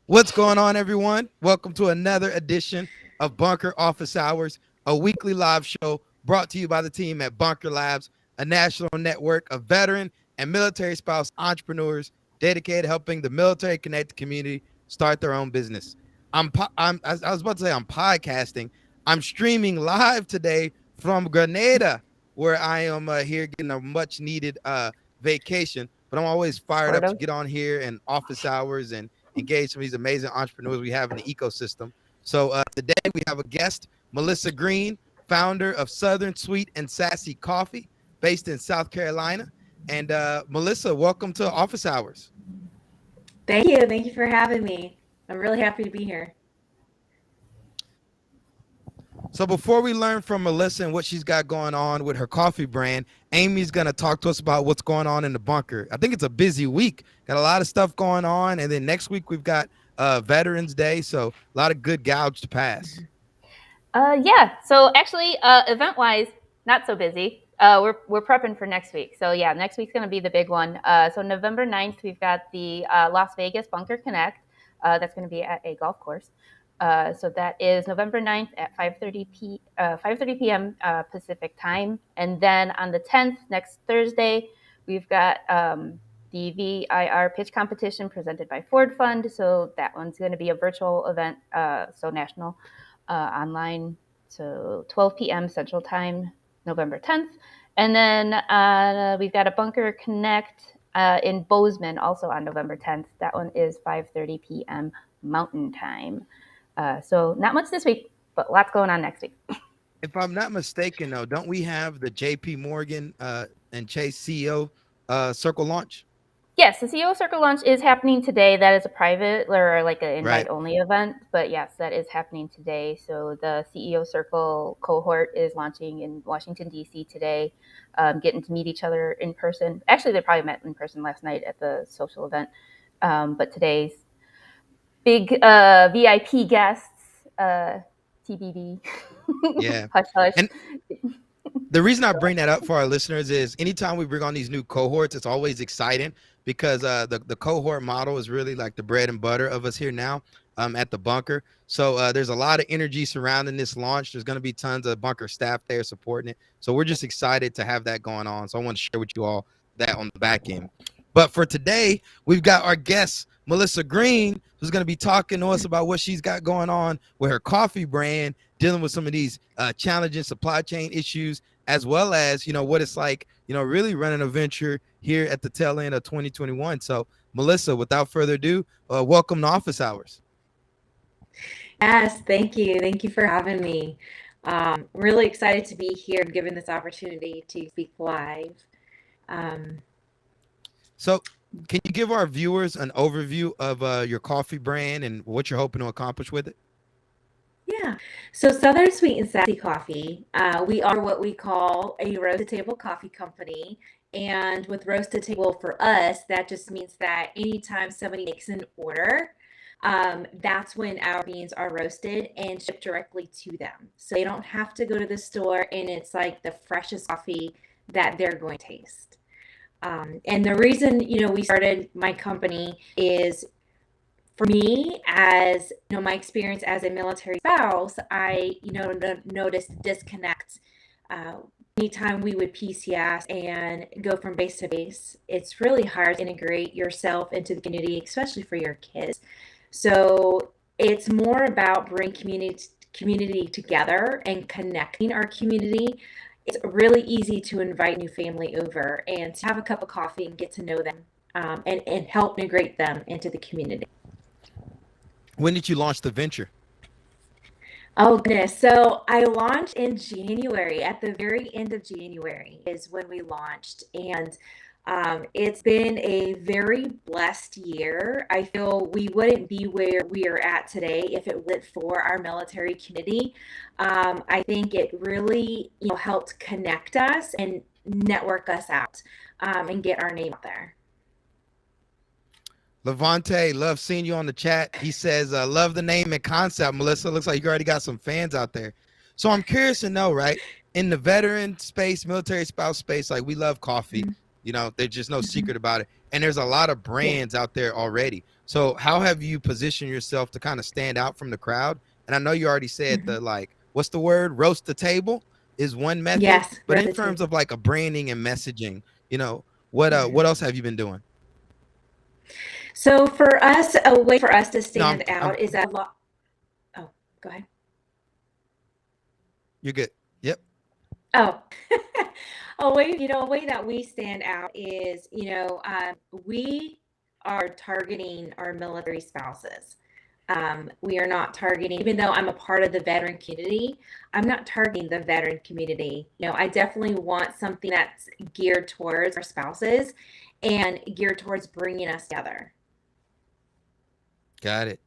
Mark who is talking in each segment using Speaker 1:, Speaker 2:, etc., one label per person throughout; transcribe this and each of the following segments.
Speaker 1: What's going on, everyone? Welcome to another edition of Bunker Office Hours, a weekly live show brought to you by the team at Bunker Labs, a national network of veteran and military spouse entrepreneurs dedicated to helping the military connected community start their own business. I was about to say I'm podcasting. I'm streaming live today from Grenada, where I am here getting a much needed vacation. But I'm always fired
Speaker 2: Sort
Speaker 1: up to
Speaker 2: of.
Speaker 1: get on here and office hours and engage some of these amazing entrepreneurs we have in the ecosystem. So today we have a guest, Melissa Green, founder of Southern Sweet and Sassy Coffee, based in South Carolina. And Melissa, welcome to Office Hours.
Speaker 2: Thank you. Thank you for having me. I'm really happy to be here.
Speaker 1: So before we learn from Melissa and what she's got going on with her coffee brand, Amy's going to talk to us about what's going on in the bunker. I think it's a busy week. Got a lot of stuff going on. And then next week we've got Veterans Day. So a lot of good gouge to pass.
Speaker 3: Yeah. So actually, event-wise, not so busy. We're prepping for next week. So yeah, next week's going to be the big one. So November 9th, we've got the Las Vegas Bunker Connect. That's going to be at a golf course. So that is November 9th at 5:30 p.m. Pacific time. And then on the 10th, next Thursday, we've got the VIR pitch competition presented by Ford Fund. So that one's going to be a virtual event, so national. Online, so 12 p.m. Central Time, November 10th. And then we've got a Bunker Connect in Bozeman, also on November 10th. That one is 5:30 p.m. Mountain Time. So not much this week, but lots going on next week.
Speaker 1: If I'm not mistaken, though, don't we have the JP Morgan and Chase CEO circle launch?
Speaker 3: Yes, the CEO Circle launch is happening today. That is a private or like an
Speaker 1: Right.
Speaker 3: invite-only event, but yes, that is happening today. So the CEO Circle cohort is launching in Washington, D.C. today, getting to meet each other in person. Actually, they probably met in person last night at the social event, but today's big VIP guests, TBV,
Speaker 1: Yeah.
Speaker 3: hush hush.
Speaker 1: And the reason I bring that up for our listeners is anytime we bring on these new cohorts, it's always exciting because the cohort model is really like the bread and butter of us here now at the bunker. So there's a lot of energy surrounding this launch. There's going to be tons of bunker staff there supporting it. So we're just excited to have that going on. So I want to share with you all that on the back end. But for today, we've got our guest, Melissa Green, who's going to be talking to us about what she's got going on with her coffee brand, dealing with some of these challenging supply chain issues, as well as, what it's like, really running a venture here at the tail end of 2021. So, Melissa, without further ado, welcome to Office Hours.
Speaker 2: Yes, thank you. Thank you for having me. Really excited to be here and given this opportunity to speak live. Um,
Speaker 1: So, can you give our viewers an overview of your coffee brand and what you're hoping to accomplish with it?
Speaker 2: yeah, so Southern Sweet and Sassy Coffee, we are what we call a roasted table coffee company. And with roasted table for us, that just means that anytime somebody makes an order, that's when our beans are roasted and shipped directly to them. So they don't have to go to the store, and it's like the freshest coffee that they're going to taste. And the reason, we started my company is for me, as my experience as a military spouse, I noticed disconnect. Uh, Anytime we would PCS and go from base to base, it's really hard to integrate yourself into the community, especially for your kids. So it's more about bringing community together and connecting our community. It's really easy to invite new family over and to have a cup of coffee and get to know them, and help integrate them into the community.
Speaker 1: When did you launch the venture?
Speaker 2: Oh goodness. So I launched in January. At the very end of January is when we launched. And it's been a very blessed year. I feel we wouldn't be where we are at today if it wasn't for our military community. I think it really, helped connect us and network us out, and get our name out there.
Speaker 1: Levante, love seeing you on the chat. He says, love the name and concept, Melissa. Looks like you already got some fans out there. So I'm curious to know, right? In the veteran space, military spouse space, like we love coffee.
Speaker 2: Mhm.
Speaker 1: There's just no
Speaker 2: Mhm.
Speaker 1: secret about it. And there's a lot of
Speaker 2: Yeah.
Speaker 1: brands out there already. So how have you positioned yourself to kind of stand out from the crowd? And I know you already said
Speaker 2: Mhm.
Speaker 1: the like, what's the word? Roast the table is one method,
Speaker 2: Yes,
Speaker 1: but in
Speaker 2: relative.
Speaker 1: terms of like a branding and messaging,
Speaker 2: Mhm.
Speaker 1: what else have you been doing?
Speaker 2: So for us, a way for us to
Speaker 1: No,
Speaker 2: stand
Speaker 1: I'm
Speaker 2: out is a lot. Oh, go ahead.
Speaker 1: you're good. Yep.
Speaker 2: Oh, a way that we stand out is, we are targeting our military spouses. We are not targeting, even though I'm a part of the veteran community, I'm not targeting the veteran community. I definitely want something that's geared towards our spouses and geared towards bringing us together.
Speaker 1: Got it.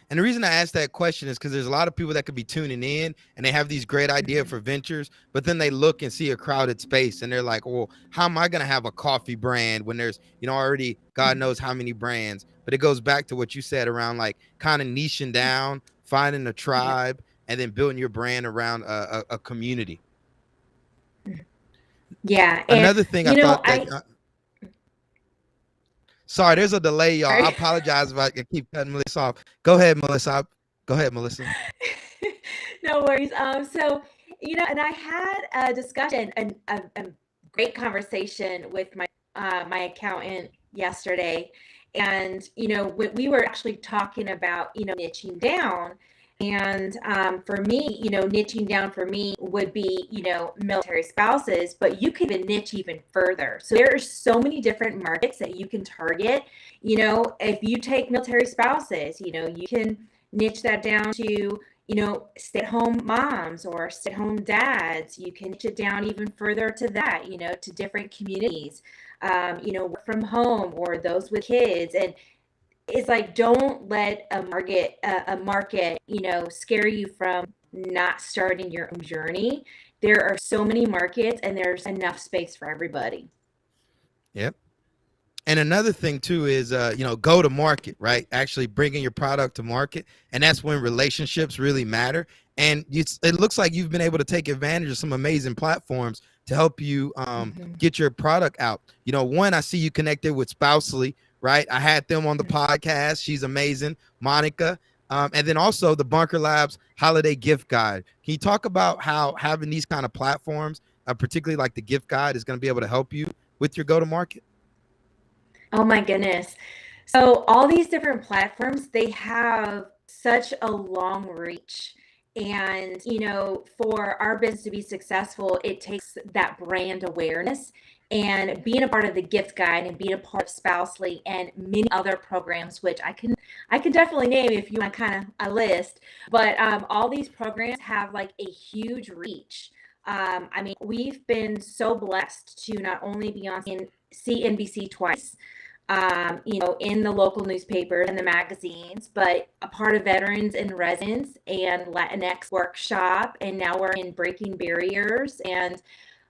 Speaker 1: And the reason I asked that question is because there's a lot of people that could be tuning in and they have these great ideas
Speaker 2: Mhm.
Speaker 1: for ventures, but then they look and see a crowded space and they're like, well, how am I going to have a coffee brand when there's, already God
Speaker 2: Mhm.
Speaker 1: knows how many brands? But it goes back to what you said around like kind of niching down, finding a
Speaker 2: Yeah.
Speaker 1: tribe, and then building your brand around a community.
Speaker 2: Yeah. And,
Speaker 1: Another thing I thought that,
Speaker 2: I,
Speaker 1: sorry, there's a delay, y'all. I
Speaker 2: sorry.
Speaker 1: apologize if I can keep cutting Melissa off. Go ahead, Melissa. Go ahead, Melissa.
Speaker 2: No worries. And I had a discussion and a great conversation with my accountant yesterday, and we were actually talking about niching down, and for me, niching down for me would be military spouses, but you can even niche even further. So there are so many different markets that you can target. If you take military spouses, you can niche that down to stay-at-home moms or stay-at-home dads. You can niche it down even further to that, to different communities, work from home or those with kids. And it's like, don't let a market, scare you from not starting your own journey. There are so many markets and there's enough space for everybody.
Speaker 1: Yep. And another thing too is go to market, right? Actually bringing your product to market, and that's when relationships really matter. And it looks like you've been able to take advantage of some amazing platforms to help you
Speaker 2: Mhm.
Speaker 1: get your product out. One, I see you connected with Spousely, right? I had them on the podcast. She's amazing, Monica. And then also the Bunker Labs holiday gift guide. Can you talk about how having these kind of platforms, particularly like the gift guide, is going to be able to help you with your go to market?
Speaker 2: Oh my goodness. So all these different platforms, they have such a long reach. And, for our business to be successful, it takes that brand awareness and being a part of the gift guide and being a part of Spousely and many other programs, which I can definitely name if you want kind of a list. But all these programs have like a huge reach. I mean, we've been so blessed to not only be on CNBC twice, in the local newspapers and the magazines, but a part of Veterans in Residence and Latinx Workshop. And now we're in Breaking Barriers. And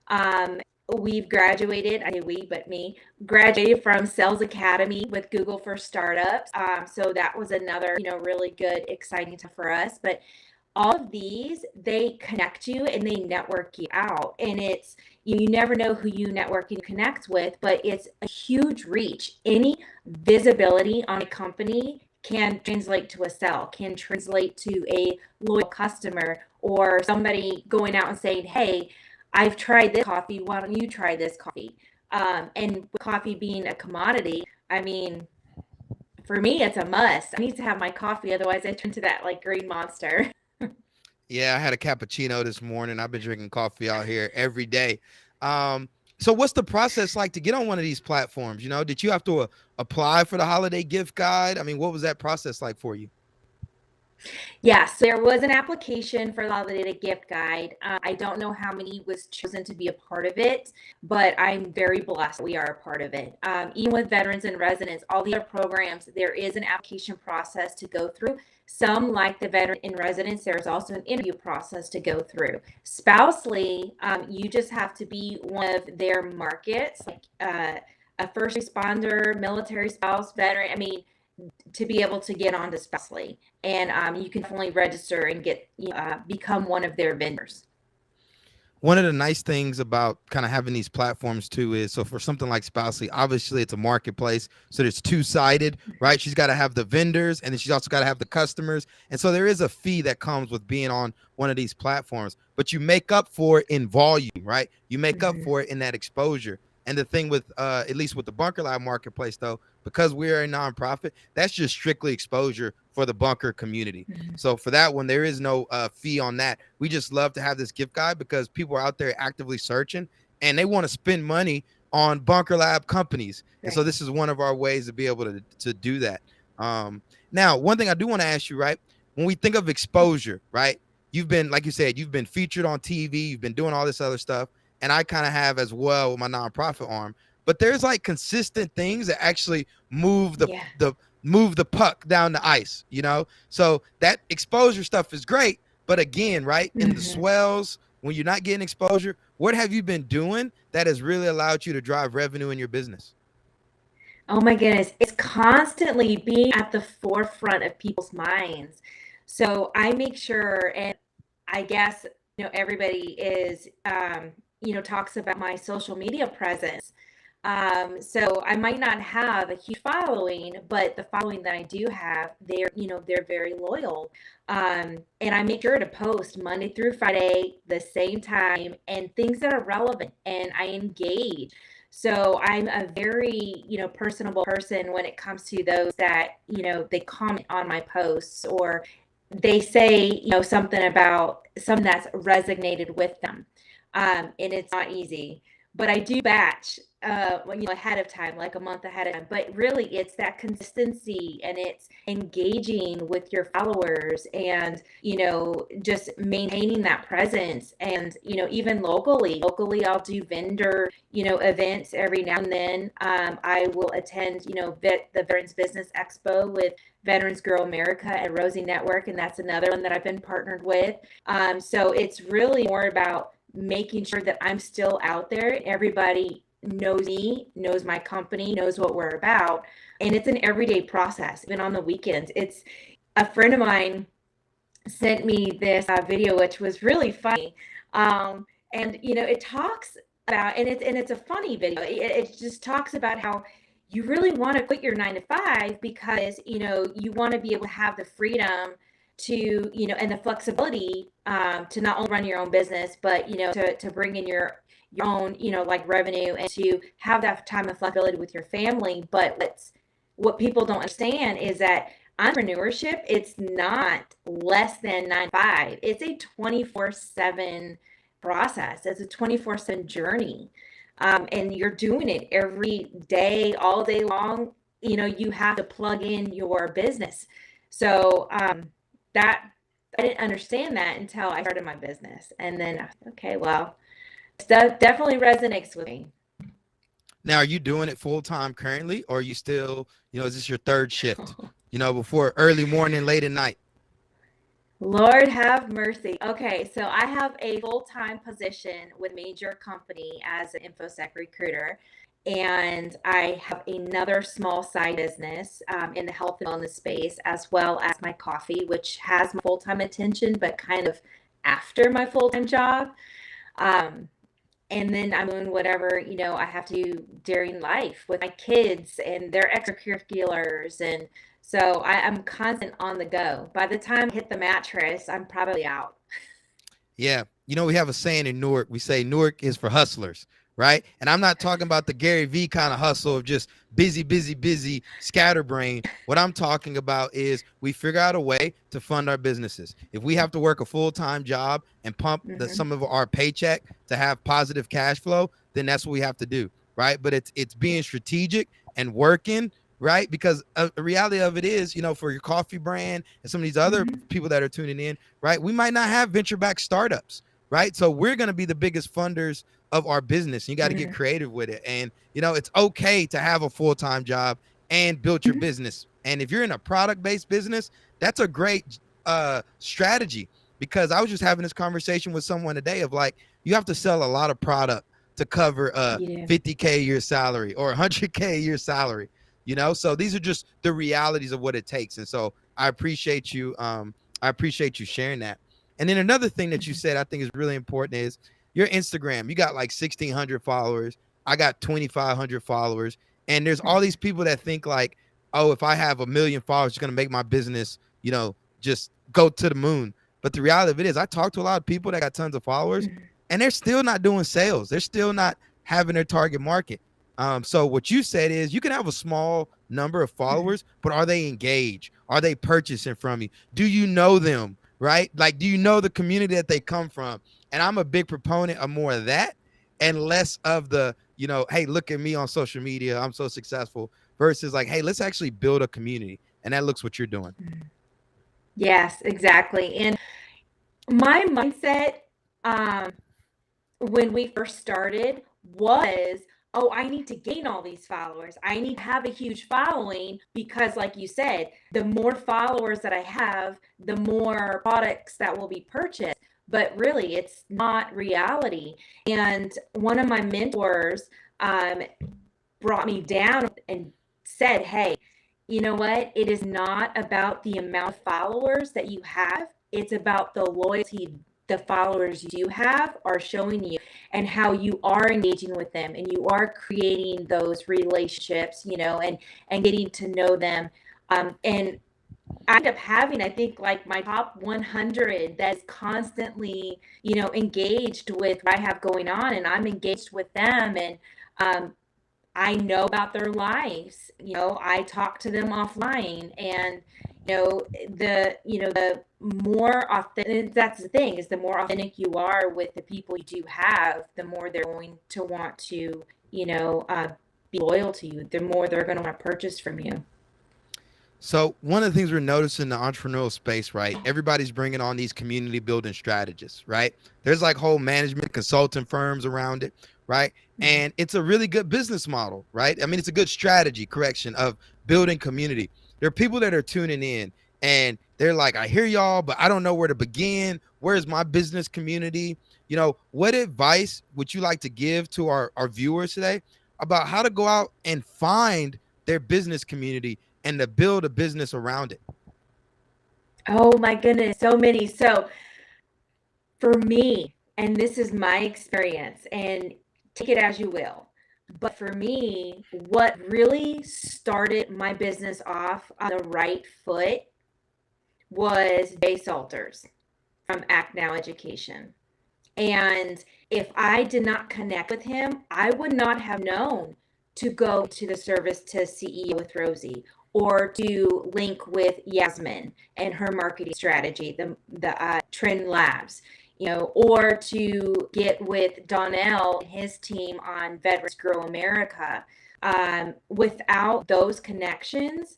Speaker 2: um, we've graduated, I say we, but me, graduated from Sales Academy with Google for Startups. So that was another, really good, exciting time for us. But all of these, they connect you and they network you out. And it's, you never know who you network and connect with, but it's a huge reach. Any visibility on a company can translate to a sale, can translate to a loyal customer, or somebody going out and saying, hey, I've tried this coffee. Why don't you try this coffee? And with coffee being a commodity, I mean, for me, it's a must. I need to have my coffee, otherwise I turn to that like green monster.
Speaker 1: Yeah, I had a cappuccino this morning. I've been drinking coffee out here every day. Um, so what's the process like to get on one of these platforms? Did you have to apply for the holiday gift guide? I mean, what was that process like for you?
Speaker 2: Yes, there was an application for the Holiday Gift Guide. I don't know how many was chosen to be a part of it, but I'm very blessed that we are a part of it. Even with Veterans in Residence, all the other programs, there is an application process to go through. Some, like the Veteran in Residence, there's also an interview process to go through. Spousely, you just have to be one of their markets, like a first responder, military spouse, veteran. I mean, to be able to get onto Spousely, and you can definitely register and get become one of their vendors.
Speaker 1: One of the nice things about kind of having these platforms too is, so for something like Spousely, obviously it's a marketplace, so there's two-sided, right? She's got to have the vendors, and then she's also got to have the customers, and so there is a fee that comes with being on one of these platforms, but you make up for it in volume, right? You make up for it in that exposure. And the thing with at least with the Bunker Lab marketplace, though, because we're a nonprofit, that's just strictly exposure for the bunker community. So for that one, there is no fee on that. We just love to have this gift guide because people are out there actively searching and they want to spend money on Bunker Lab companies. Right. And so this is one of our ways to be able to do that. Now, one thing I do want to ask you, right? When we think of exposure, right? You've been, like you said, you've been featured on TV, you've been doing all this other stuff. And I kind of have as well with my nonprofit arm. But there's like consistent things that actually move the puck down the ice, you know? So that exposure stuff is great. But again, right, in the swells, when you're not getting exposure, what have you been doing that has really allowed you to drive revenue in your business?
Speaker 2: Oh my goodness. It's constantly being at the forefront of people's minds. So I make sure, and I guess, everybody is, talks about my social media presence. So I might not have a huge following, but the following that I do have, they're very loyal. And I make sure to post Monday through Friday, the same time, and things that are relevant, and I engage. So I'm a very, personable person when it comes to those that, they comment on my posts or they say, something about something that's resonated with them. And it's not easy, but I do batch, ahead of time, like a month ahead of time. But really, it's that consistency and it's engaging with your followers and, just maintaining that presence. And, even locally, I'll do vendor, events every now and then. I will attend, the Veterans Business Expo with Veterans Grow America and Rosie Network. And that's another one that I've been partnered with. So it's really more about making sure that I'm still out there. Everybody knows me, knows my company, knows what we're about. And it's an everyday process, even on the weekends. It's a friend of mine sent me this video, which was really funny. And, it talks about, and it's a funny video. It just talks about how you really want to quit your 9 to 5 because, you want to be able to have the freedom to, and the flexibility to not only run your own business, but, to bring in your own, like revenue and to have that time of flexibility with your family. But what people don't understand is that entrepreneurship, it's not less than 9 to 5. It's a 24/7 process. It's a 24/7 journey. And you're doing it every day, all day long. You have to plug in your business. So, that I didn't understand that until I started my business. And then, okay, well, that definitely resonates with me.
Speaker 1: Now, are you doing it full time currently, or are you still, is this your third shift, before early morning, late at night?
Speaker 2: Lord have mercy. Okay, so I have a full-time position with a major company as an InfoSec recruiter. And I have another small side business in the health and wellness space, as well as my coffee, which has my full-time attention, but kind of after my full-time job. And then I'm doing whatever, I have to do during life with my kids and their extracurriculars. And so I'm constant on the go. By the time I hit the mattress, I'm probably out.
Speaker 1: Yeah. We have a saying in Newark. We say Newark is for hustlers. Right. And I'm not talking about the Gary V kind of hustle of just busy, scatterbrain. What I'm talking about is we figure out a way to fund our businesses. If we have to work a full-time job and pump some of our paycheck to have positive cash flow, then that's what we have to do. Right. But it's being strategic and working. Right. Because the reality of it is, for your coffee brand and some of these other people that are tuning in. Right. We might not have venture-backed startups. Right. So we're going to be the biggest funders of our business. You got to get creative with it. And, it's okay to have a full-time job and build your business. And if you're in a product-based business, that's a great strategy, because I was just having this conversation with someone today of like, you have to sell a lot of product to cover $50K a year salary or $100K a year salary, so these are just the realities of what it takes. And so I appreciate you sharing that. And then another thing that you said I think is really important is your Instagram, you got like 1,600 followers. I got 2,500 followers. And there's all these people that think like, oh, if I have 1 million followers, it's going to make my business, just go to the moon. But the reality of it is, I talk to a lot of people that got tons of followers, and they're still not doing sales. They're still not having their target market. So what you said is you can have a small number of followers, but are they engaged? Are they purchasing from you? Do you know them, right? Like, do you know the community that they come from? And I'm a big proponent of more of that and less of the, hey, look at me on social media, I'm so successful, versus like, hey, let's actually build a community. And that looks what you're doing.
Speaker 2: Yes, exactly. And my mindset when we first started was, oh, I need to gain all these followers. I need to have a huge following because, like you said, the more followers that I have, the more products that will be purchased. But really, it's not reality. And one of my mentors brought me down and said, hey, you know what? It is not about the amount of followers that you have. It's about the loyalty the followers you have are showing you and how you are engaging with them and you are creating those relationships, and getting to know them. And I end up having, I think, like my top 100 that's constantly, engaged with what I have going on, and I'm engaged with them. And I know about their lives. I talk to them offline, and the more authentic, that's the thing, is the more authentic you are with the people you do have, the more they're going to want to, be loyal to you, the more they're going to want to purchase from you.
Speaker 1: So one of the things we're noticing in the entrepreneurial space, right? Everybody's bringing on these community building strategists, right? There's like whole management consulting firms around it, right? And it's a really good business model, right? I mean, it's a good strategy, of building community. There are people that are tuning in and they're like, I hear y'all, but I don't know where to begin. Where's my business community? What advice would you like to give to our viewers today about how to go out and find their business community and to build a business around it?
Speaker 2: Oh my goodness, so many. So for me, and this is my experience, and take it as you will, but for me, what really started my business off on the right foot was Jay Salters from Act Now Education. And if I did not connect with him, I would not have known to go to the Service to CEO with Rosie, or to link with Yasmin and her marketing strategy, the Trend Labs, or to get with Donnell and his team on Veterans Grow America. Without those connections,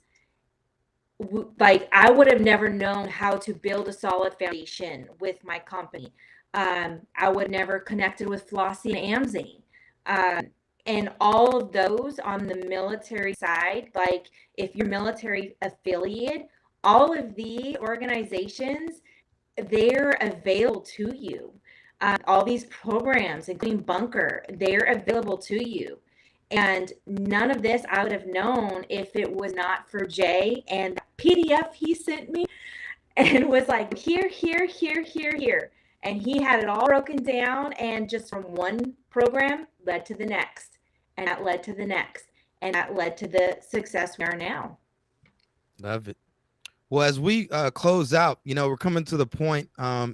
Speaker 2: like, I would have never known how to build a solid foundation with my company. I would never connected with Flossie and Amzie. And all of those on the military side, like if you're military affiliate, all of these organizations, they're available to you. All these programs, including Bunker, they're available to you. And none of this I would have known if it was not for Jay and the PDF he sent me and was like, here, here, here, here, here. And he had it all broken down, and just from one program led to the next, and that led to the next, and that led to the success we are now.
Speaker 1: Love it. Well, as we close out, we're coming to the point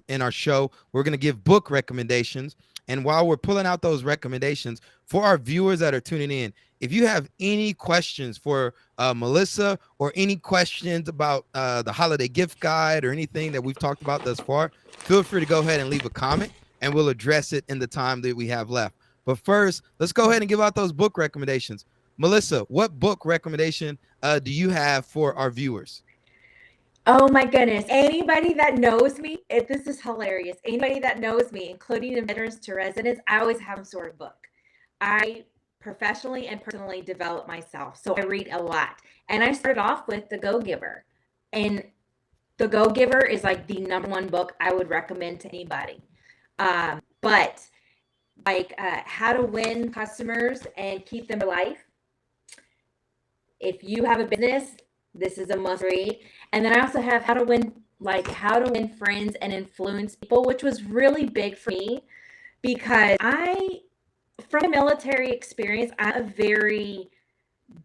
Speaker 1: in our show. We're going to give book recommendations. And while we're pulling out those recommendations for our viewers that are tuning in, if you have any questions for Melissa, or any questions about the holiday gift guide or anything that we've talked about thus far, feel free to go ahead and leave a comment and we'll address it in the time that we have left. But first, let's go ahead and give out those book recommendations. Melissa, what book recommendation do you have for our viewers?
Speaker 2: Oh my goodness. Anybody that knows me, this is hilarious. Anybody that knows me, including the Veterans to Residents, I always have some sort of book. I professionally and personally develop myself, so I read a lot. And I started off with The Go-Giver. And The Go-Giver is like the number one book I would recommend to anybody. But like how to win customers and keep them for life. If you have a business, this is a must read. And then I also have how to win friends and influence people, which was really big for me because from a military experience, I'm a very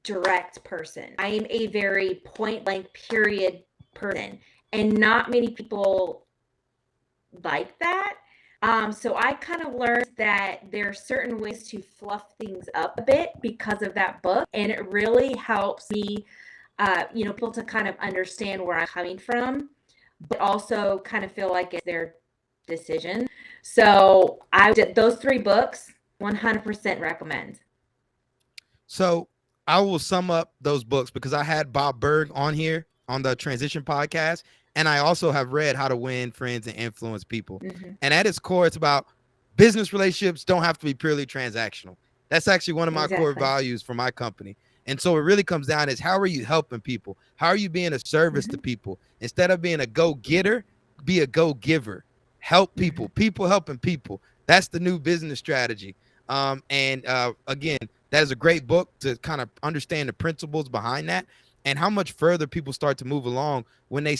Speaker 2: direct person. I am a very point blank period person, and not many people like that. So I kind of learned that there are certain ways to fluff things up a bit because of that book, and it really helps me, people to kind of understand where I'm coming from, but also kind of feel like it's their decision. So I did those 3 books, 100% recommend.
Speaker 1: So I will sum up those books because I had Bob Berg on here on the Transition podcast, and I also have read How to Win Friends and Influence People.
Speaker 2: Mm-hmm.
Speaker 1: And at its core, it's about business relationships don't have to be purely transactional. That's actually one of my core values for my company. And so it really comes down is how are you helping people? How are you being a service to people? Instead of being a go-getter, be a go-giver. Help people, people helping people. That's the new business strategy. Again, that is a great book to kind of understand the principles behind that and how much further people start to move along when they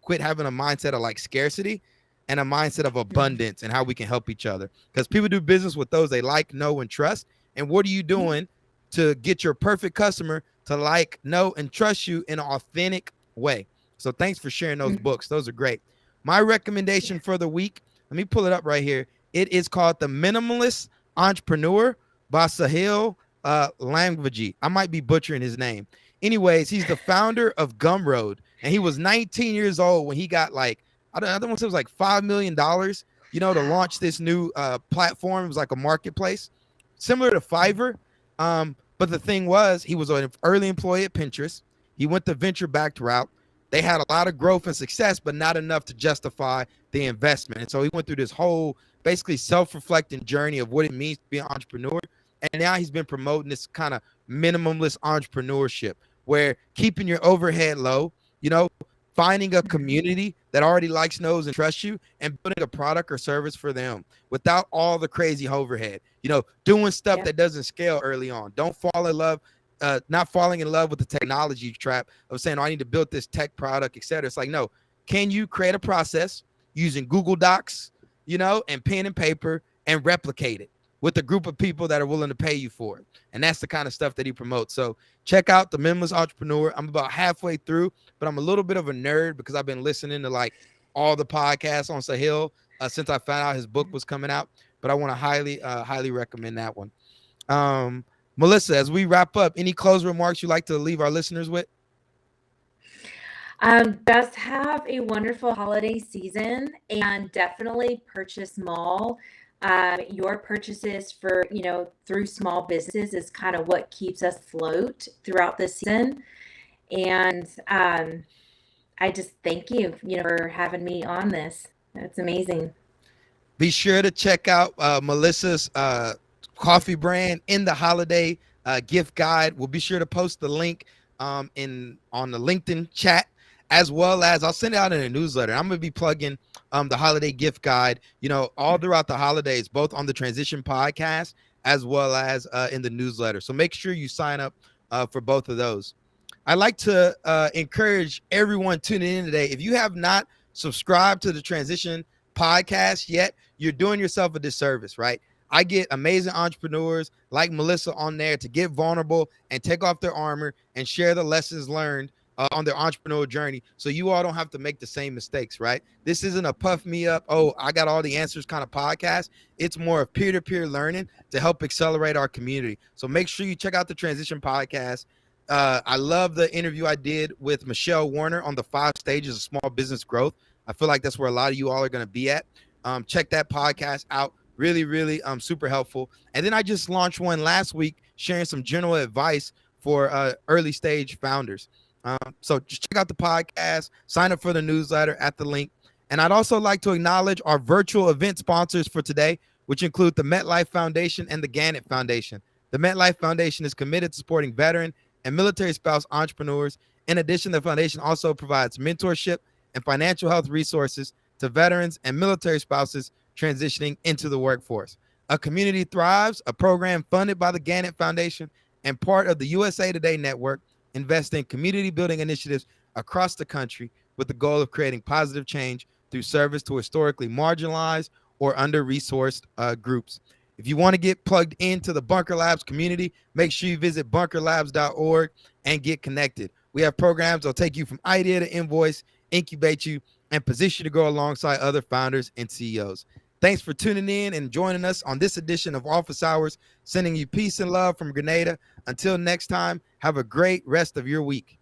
Speaker 1: quit having a mindset of like scarcity and a mindset of abundance and how we can help each other. Because people do business with those they like, know, and trust. And what are you doing to get your perfect customer to like, know, and trust you in an authentic way? So thanks for sharing those books. Those are great. My recommendation for the week, let me pull it up right here. It is called The Minimalist Entrepreneur by Sahil Langvaji. I might be butchering his name. Anyways, he's the founder of Gumroad, and he was 19 years old when he got like, I don't know, it was like $5 million, to launch this new platform. It was like a marketplace similar to Fiverr. But the thing was, he was an early employee at Pinterest. He went the venture-backed route. They had a lot of growth and success, but not enough to justify the investment. And so he went through this whole basically self-reflecting journey of what it means to be an entrepreneur. And now he's been promoting this kind of minimalist entrepreneurship where keeping your overhead low, finding a community that already likes, knows, and trusts you and building a product or service for them without all the crazy overhead, doing stuff that doesn't scale early on. Don't fall in love. Not falling in love with the technology trap of saying, I need to build this tech product, et cetera. It's like, no, can you create a process using Google Docs, and pen and paper and replicate it with a group of people that are willing to pay you for it? And that's the kind of stuff that he promotes. So check out The Minimalist Entrepreneur. I'm about halfway through, but I'm a little bit of a nerd because I've been listening to like all the podcasts on Sahil since I found out his book was coming out. But I want to highly recommend that one. Melissa, as we wrap up, any closing remarks you'd like to leave our listeners with?
Speaker 2: Just have a wonderful holiday season and definitely purchase small. Your purchases through small businesses is kind of what keeps us afloat throughout the season. And I just thank you, for having me on this. That's amazing. Be
Speaker 1: sure to check out Melissa's coffee brand in the holiday gift guide. We'll be sure to post the link on the LinkedIn chat, as well as I'll send it out in a newsletter. I'm going to be plugging the holiday gift guide, all throughout the holidays, both on the Transition podcast as well as in the newsletter. So make sure you sign up for both of those. I'd like to encourage everyone tuning in today. If you have not subscribed to the Transition podcast yet, you're doing yourself a disservice, right? I get amazing entrepreneurs like Melissa on there to get vulnerable and take off their armor and share the lessons learned on their entrepreneurial journey, so you all don't have to make the same mistakes, right? This isn't a puff me up, I got all the answers kind of podcast. It's more of peer-to-peer learning to help accelerate our community. So make sure you check out the Transition podcast. I love the interview I did with Michelle Warner on the 5 stages of small business growth. I feel like that's where a lot of you all are going to be at. Check that podcast out. Really super helpful. And then I just launched one last week sharing some general advice for early stage founders. So just check out the podcast, sign up for the newsletter at the link. And I'd also like to acknowledge our virtual event sponsors for today, which include the MetLife Foundation and the Gannett Foundation. The MetLife Foundation is committed to supporting veteran and military spouse entrepreneurs. In addition, the foundation also provides mentorship and financial health resources to veterans and military spouses transitioning into the workforce. A Community Thrives, a program funded by the Gannett Foundation and part of the USA Today Network, invests in community building initiatives across the country with the goal of creating positive change through service to historically marginalized or under-resourced groups. If you want to get plugged into the Bunker Labs community, make sure you visit bunkerlabs.org and get connected. We have programs that'll take you from idea to invoice, incubate you, and position you to grow alongside other founders and CEOs. Thanks for tuning in and joining us on this edition of Office Hours, sending you peace and love from Grenada. Until next time, have a great rest of your week.